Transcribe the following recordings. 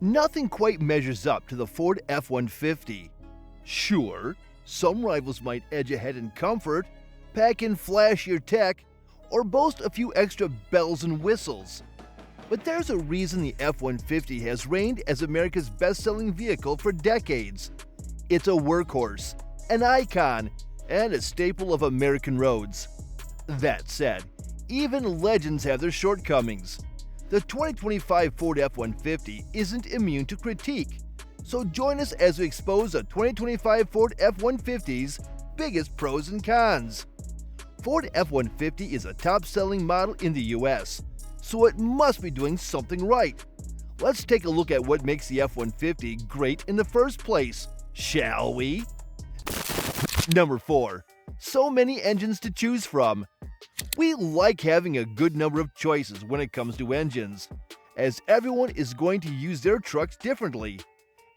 Nothing quite measures up to the Ford F-150. Sure, some rivals might edge ahead in comfort, pack in flashier tech, or boast a few extra bells and whistles. But there's a reason the F-150 has reigned as America's best-selling vehicle for decades. It's a workhorse, an icon, and a staple of American roads. That said, even legends have their shortcomings. The 2025 Ford F-150 isn't immune to critique, so join us as we expose the 2025 Ford F-150's biggest pros and cons. Ford F-150 is a top-selling model in the US, so it must be doing something right. Let's take a look at what makes the F-150 great in the first place, shall we? Number 4. So many engines to choose from. We like having a good number of choices when it comes to engines, as everyone is going to use their trucks differently.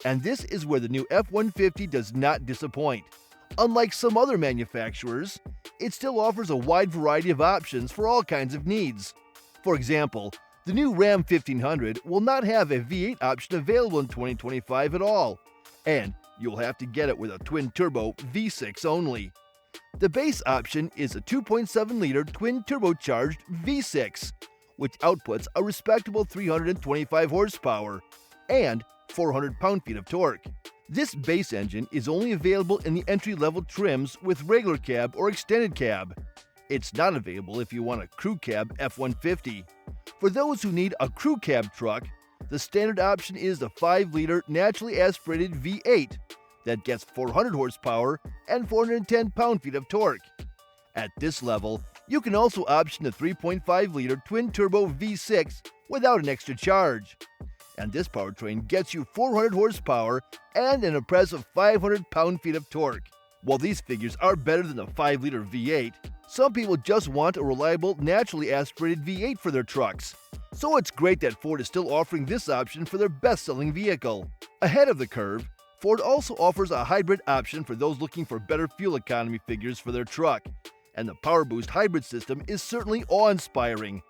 And this is where the new F-150 does not disappoint. Unlike some other manufacturers, it still offers a wide variety of options for all kinds of needs. For example, the new Ram 1500 will not have a V8 option available in 2025 at all, and you'll have to get it with a twin-turbo V6 only. The base option is a 2.7-liter twin-turbocharged V6, which outputs a respectable 325 horsepower and 400 pound-feet of torque. This base engine is only available in the entry-level trims with regular cab or extended cab. It's not available if you want a crew cab F-150. For those who need a crew cab truck, the standard option is the 5-liter naturally aspirated V8 that gets 400 horsepower and 410 pound-feet of torque. At this level, you can also option the 3.5-liter twin-turbo V6 without an extra charge. And this powertrain gets you 400 horsepower and an impressive 500 pound-feet of torque. While these figures are better than the 5-liter V8, some people just want a reliable, naturally aspirated V8 for their trucks. So it's great that Ford is still offering this option for their best-selling vehicle. Ahead of the curve, Ford also offers a hybrid option for those looking for better fuel economy figures for their truck, and the PowerBoost hybrid system is certainly awe-inspiring.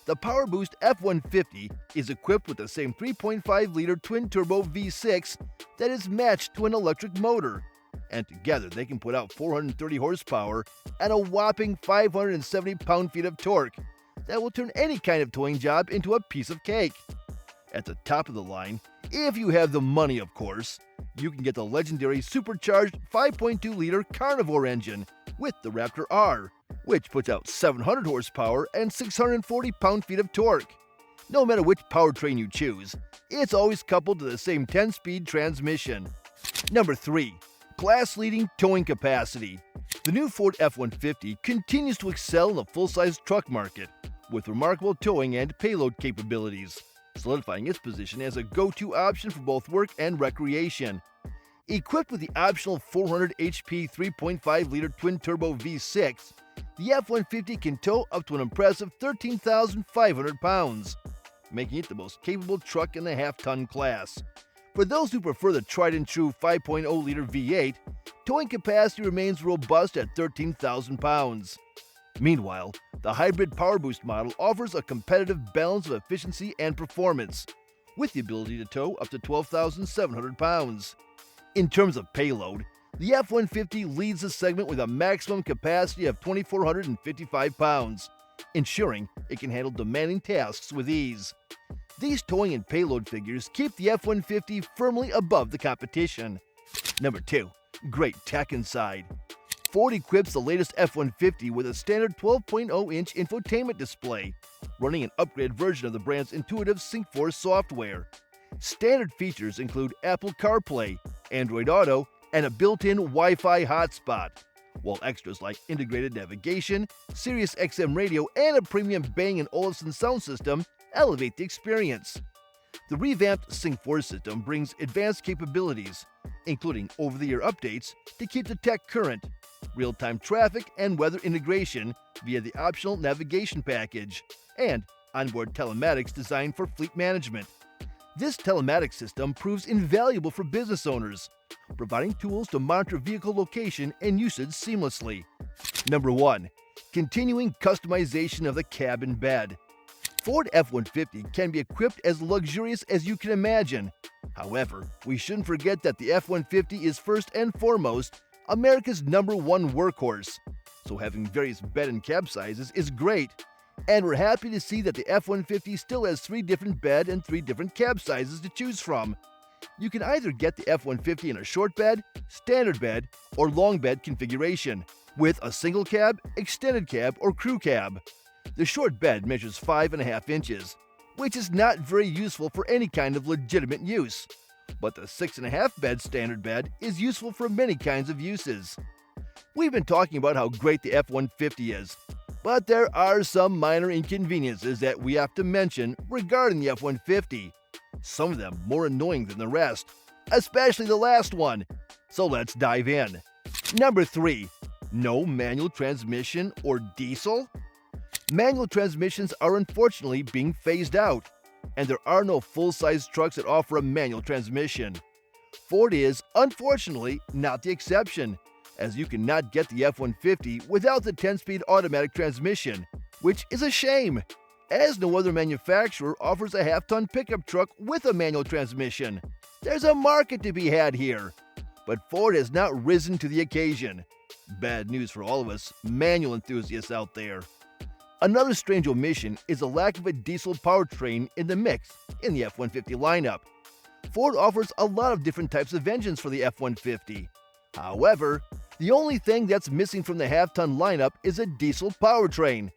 The PowerBoost F-150 is equipped with the same 3.5-liter twin-turbo V6 that is matched to an electric motor, and together they can put out 430 horsepower and a whopping 570 pound-feet of torque that will turn any kind of towing job into a piece of cake. At the top of the line, if you have the money of course, you can get the legendary supercharged 5.2-liter Carnivore engine with the Raptor R, which puts out 700 horsepower and 640 pound-feet of torque. No matter which powertrain you choose, it's always coupled to the same 10-speed transmission. Number 3. Class-leading towing capacity. The new Ford F-150 continues to excel in the full-size truck market with remarkable towing and payload capabilities, solidifying its position as a go-to option for both work and recreation. Equipped with the optional 400 HP 3.5-liter twin-turbo V6, the F-150 can tow up to an impressive 13,500 pounds, making it the most capable truck in the half-ton class. For those who prefer the tried-and-true 5.0-liter V8, towing capacity remains robust at 13,000 pounds. Meanwhile, the hybrid PowerBoost model offers a competitive balance of efficiency and performance, with the ability to tow up to 12,700 pounds. In terms of payload, the F-150 leads the segment with a maximum capacity of 2,455 pounds, ensuring it can handle demanding tasks with ease. These towing and payload figures keep the F-150 firmly above the competition. Number 2. Great tech inside. Ford equips the latest F-150 with a standard 12.0-inch infotainment display, running an upgraded version of the brand's intuitive SyncForce software. Standard features include Apple CarPlay, Android Auto, and a built-in Wi-Fi hotspot, while extras like integrated navigation, Sirius XM radio, and a premium Bang & Olufsen sound system elevate the experience. The revamped SyncForce system brings advanced capabilities, including over-the-air updates to keep the tech current, real-time traffic and weather integration via the optional navigation package, and onboard telematics designed for fleet management. This telematics system proves invaluable for business owners, providing tools to monitor vehicle location and usage seamlessly. Number 1. Continuing customization of the cabin bed. Ford F-150 can be equipped as luxurious as you can imagine. However, we shouldn't forget that the F-150 is first and foremost America's #1 workhorse, so having various bed and cab sizes is great. And we're happy to see that the F-150 still has 3 different bed and 3 different cab sizes to choose from. You can either get the F-150 in a short bed, standard bed, or long bed configuration, with a single cab, extended cab, or crew cab. The short bed measures 5.5 inches, which is not very useful for any kind of legitimate use. But the 6.5 bed standard bed is useful for many kinds of uses. We've been talking about how great the F-150 is, but there are some minor inconveniences that we have to mention regarding the F-150. Some of them more annoying than the rest, especially the last one. So let's dive in. Number 3. No manual transmission or diesel? Manual transmissions are unfortunately being phased out, and there are no full-size trucks that offer a manual transmission. Ford is, unfortunately, not the exception, as you cannot get the F-150 without the 10-speed automatic transmission, which is a shame, as no other manufacturer offers a half-ton pickup truck with a manual transmission. There's a market to be had here, but Ford has not risen to the occasion. Bad news for all of us manual enthusiasts out there. Another strange omission is the lack of a diesel powertrain in the mix in the F-150 lineup. Ford offers a lot of different types of engines for the F-150. However, the only thing that's missing from the half-ton lineup is a diesel powertrain.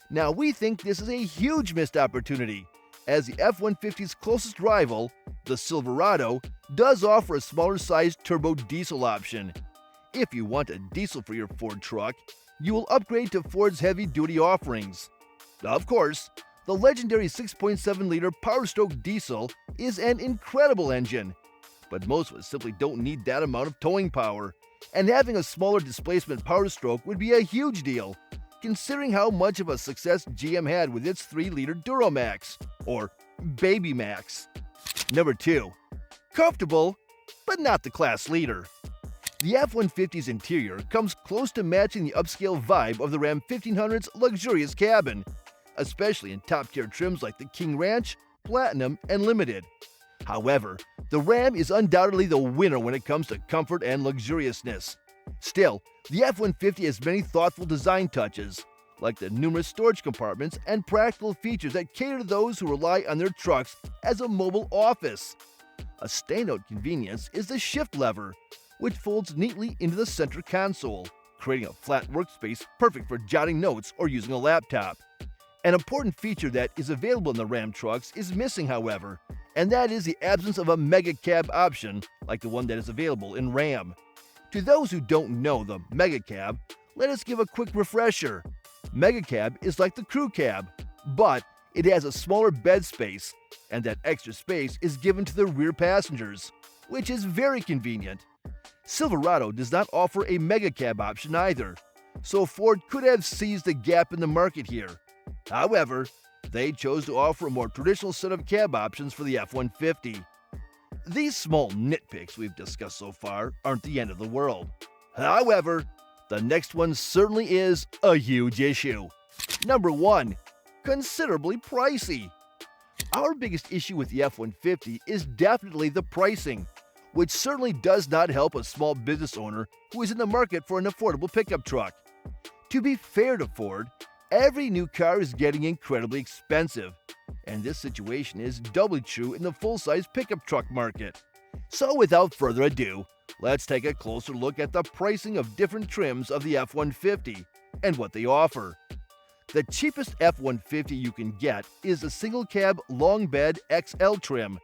Now, we think this is a huge missed opportunity, as the F-150's closest rival, the Silverado, does offer a smaller-sized turbo diesel option. If you want a diesel for your Ford truck, you will upgrade to Ford's heavy-duty offerings. Of course, the legendary 6.7-liter Power Stroke diesel is an incredible engine, but most of us simply don't need that amount of towing power, and having a smaller displacement Power Stroke would be a huge deal, considering how much of a success GM had with its 3-liter Duramax, or Baby Max. Number 2. Comfortable, but not the class leader. The F-150's interior comes close to matching the upscale vibe of the Ram 1500's luxurious cabin, especially in top-tier trims like the King Ranch, Platinum, and Limited. However, the Ram is undoubtedly the winner when it comes to comfort and luxuriousness. Still, the F-150 has many thoughtful design touches, like the numerous storage compartments and practical features that cater to those who rely on their trucks as a mobile office. A standout convenience is the shift lever, which folds neatly into the center console, creating a flat workspace perfect for jotting notes or using a laptop. An important feature that is available in the Ram trucks is missing, however, and that is the absence of a mega cab option like the one that is available in Ram. To those who don't know the mega cab, let us give a quick refresher. Mega cab is like the crew cab, but it has a smaller bed space, and that extra space is given to the rear passengers, which is very convenient. Silverado does not offer a mega cab option either, so Ford could have seized the gap in the market here. However, they chose to offer a more traditional set of cab options for the F-150. These small nitpicks we've discussed so far aren't the end of the world. However, the next one certainly is a huge issue. Number 1. Considerably pricey. Our biggest issue with the F-150 is definitely the pricing, which certainly does not help a small business owner who is in the market for an affordable pickup truck. To be fair to Ford, every new car is getting incredibly expensive, and this situation is doubly true in the full-size pickup truck market. So without further ado, let's take a closer look at the pricing of different trims of the F-150 and what they offer. The cheapest F-150 you can get is the single-cab long bed XL trim,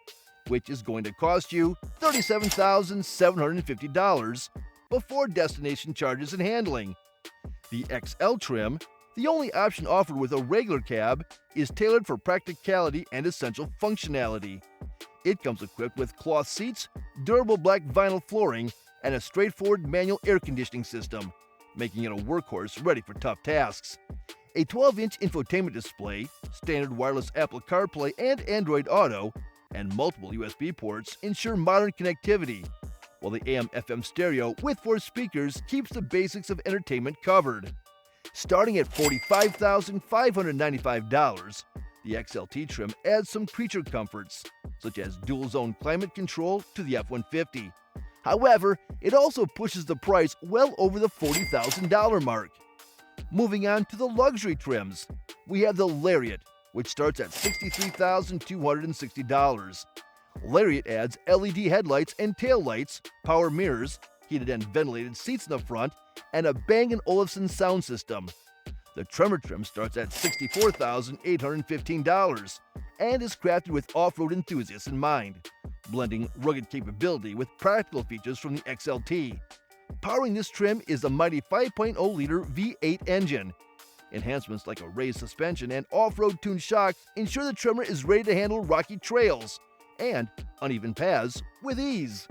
which is going to cost you $37,750 before destination charges and handling. The XL trim, the only option offered with a regular cab, is tailored for practicality and essential functionality. It comes equipped with cloth seats, durable black vinyl flooring, and a straightforward manual air conditioning system, making it a workhorse ready for tough tasks. A 12-inch infotainment display, standard wireless Apple CarPlay and Android Auto, and multiple USB ports ensure modern connectivity, while the AM/FM stereo with 4 speakers keeps the basics of entertainment covered. Starting at $45,595, The XLT trim adds some creature comforts, such as dual-zone climate control to the F-150. However, it also pushes the price well over the $40,000 mark. Moving on to the luxury trims, we have the Lariat, which starts at $63,260. Lariat adds LED headlights and taillights, power mirrors, heated and ventilated seats in the front, and a Bang & Olufsen sound system. The Tremor trim starts at $64,815 and is crafted with off-road enthusiasts in mind, blending rugged capability with practical features from the XLT. Powering this trim is the mighty 5.0-liter V8 engine. Enhancements like a raised suspension and off-road tuned shocks ensure the Tremor is ready to handle rocky trails and uneven paths with ease.